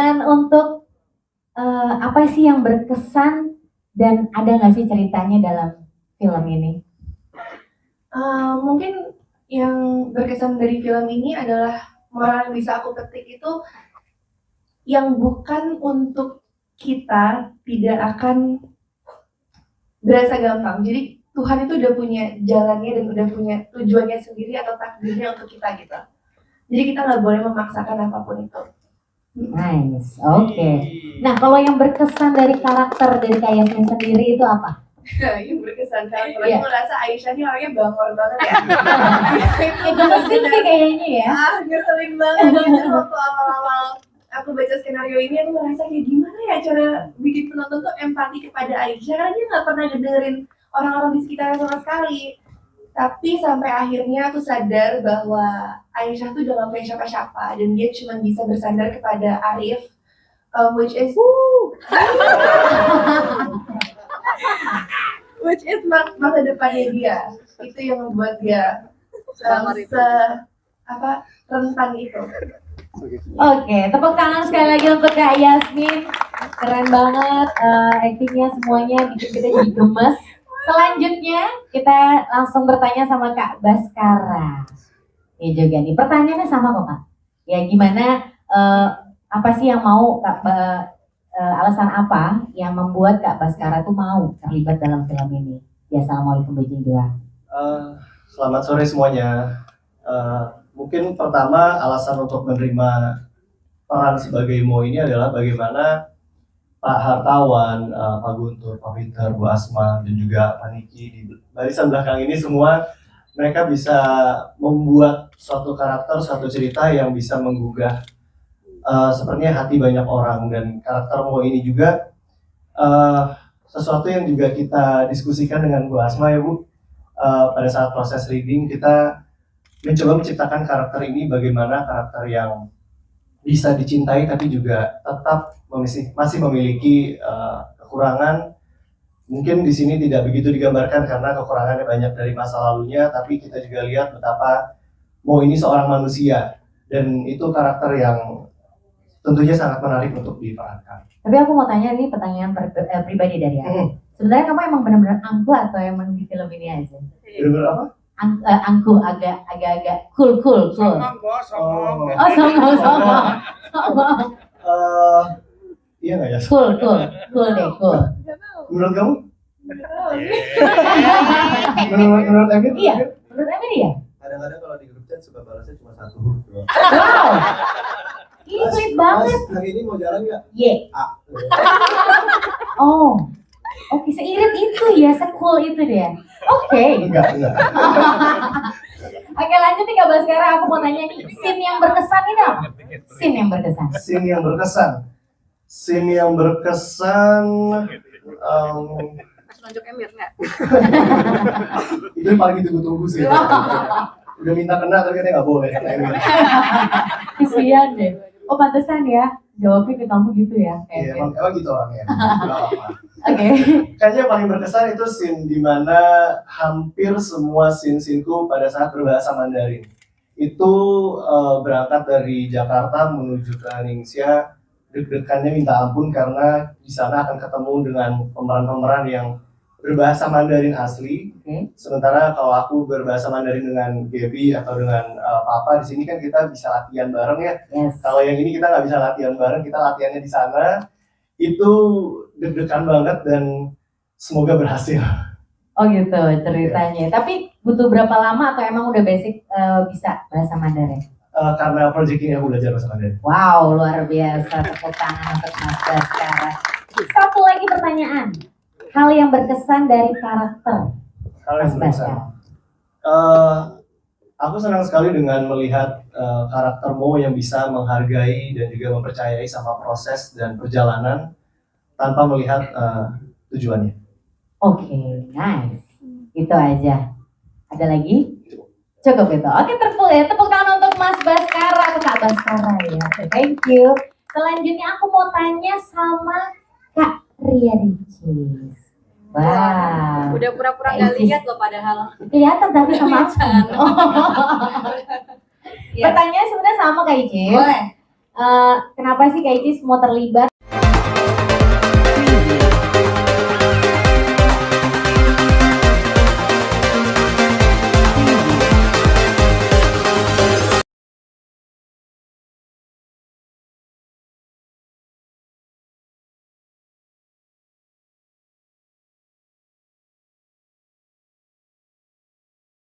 Dan untuk apa sih yang berkesan dan ada nggak sih ceritanya dalam film ini? Mungkin yang berkesan dari film ini adalah moral yang bisa aku petik itu yang bukan untuk kita tidak akan berasa gampang. Jadi Tuhan itu udah punya jalannya dan udah punya tujuannya sendiri atau takdirnya untuk kita gitu. Jadi kita nggak boleh memaksakan apapun itu. Nice, oke. Nah, kalau yang berkesan dari karakter dari Kak Yasmin sendiri itu apa? Yang berkesan karakternya merasa Aisyah ini orangnya bangor banget ya. Itu mesin sih kayaknya ya. Ngeselin banget gitu waktu awal-awal aku baca skenario ini aku merasa kayak gimana ya cara bikin penonton tuh empati kepada Aisyah karena dia nggak pernah dengerin orang-orang di sekitarnya sama sekali. Tapi sampai akhirnya aku sadar bahwa Aisyah tuh udah gak punya siapa-siapa dan dia cuma bisa bersandar kepada Arif, which is masa depannya dia. Itu yang membuat dia rentan itu. Oke, tepuk tangan sekali lagi untuk Kak Yasmin. Keren banget actingnya semuanya bikin kita jadi gemes. Selanjutnya kita langsung bertanya sama Kak Baskara. Ini juga nih pertanyaannya sama kok Kak. Ya gimana apa sih yang mau Kak alasan apa yang membuat Kak Baskara tuh mau terlibat dalam film ini? Ya assalamualaikum Bejingdua. Selamat sore semuanya. Mungkin pertama alasan untuk menerima peran sebagai Mo ini adalah bagaimana Pak Hartawan, Pak Guntur, Pak Peter, Bu Asma, dan juga Pak Niki di barisan belakang ini semua mereka bisa membuat suatu karakter, suatu cerita yang bisa menggugah sepertinya hati banyak orang. Dan karakter Mo ini juga sesuatu yang juga kita diskusikan dengan Bu Asma ya Bu. Pada saat proses reading kita mencoba menciptakan karakter ini bagaimana karakter yang bisa dicintai tapi juga tetap masih memiliki kekurangan. Mungkin di sini tidak begitu digambarkan karena kekurangannya banyak dari masa lalunya, tapi kita juga lihat betapa Mo ini seorang manusia dan itu karakter yang tentunya sangat menarik untuk diperankan. Tapi aku mau tanya nih pertanyaan pribadi dari aku. Sebenarnya kamu emang benar-benar angkuh atau emang di film ini aja? Benar-benar apa? Angkuh agak cool. Songong. Oh songong. Iya nggak ya? Cool deh. Menurut kamu? Menurut Emir? Iya, menurut Emir ya? Kadang-kadang kalau di grup chat suka balasnya cuma satu huruf doang. Wow, ini sulit banget. Hari ini mau jalan nggak? Y. Oh, oke, seirit itu ya, se-cool itu dia. Oke. Enggak. Oke lanjut nih Kak Baskara, aku mau tanya nih, scene yang berkesan ini apa? Scene yang berkesan Nunjuk Emir nggak? itu yang paling ditunggu-tunggu sih. Udah minta kena tapi katanya nggak boleh. Kesian deh. Oh pantesan ya, jawabnya ke kamu gitu ya. Iya, emang gitu orangnya. Oke. Kayaknya paling berkesan itu scene dimana hampir semua scene-sceneku pada saat berbahasa Mandarin itu berangkat dari Jakarta menuju ke Ningxia, deg-degannya minta ampun karena di sana akan ketemu dengan pemeran-pemeran yang berbahasa Mandarin asli. Sementara kalau aku berbahasa Mandarin dengan Gaby atau dengan Papa di sini kan kita bisa latihan bareng ya. Yes. Kalau yang ini kita nggak bisa latihan bareng, kita latihannya di sana. Itu deg-degan banget dan semoga berhasil. Oh gitu ceritanya. Tapi butuh berapa lama atau emang udah basic bisa bahasa Mandarin? Karena project ini aku belajar bahasa Mandarin. Wow, luar biasa. Tepuk tangan untuk Mas Baskara. Satu lagi pertanyaan. Hal yang berkesan dari karakter Mas Baskara. Aku senang sekali dengan melihat karakter Mo yang bisa menghargai dan juga mempercayai sama proses dan perjalanan tanpa melihat tujuannya. Oke, nice. Itu aja. Ada lagi? Cukup itu. Oke, tepuk tangan untuk Mas Baskara atau Kak Baskara ya. Thank you. Selanjutnya aku mau tanya sama Kak Ria Ricis. Wow. Udah pura-pura nggak lihat loh padahal. Kelihatan tapi sama aku. Pertanyaannya sebenarnya sama Kak Icis. Boleh. kenapa sih Kak Icis mau terlibat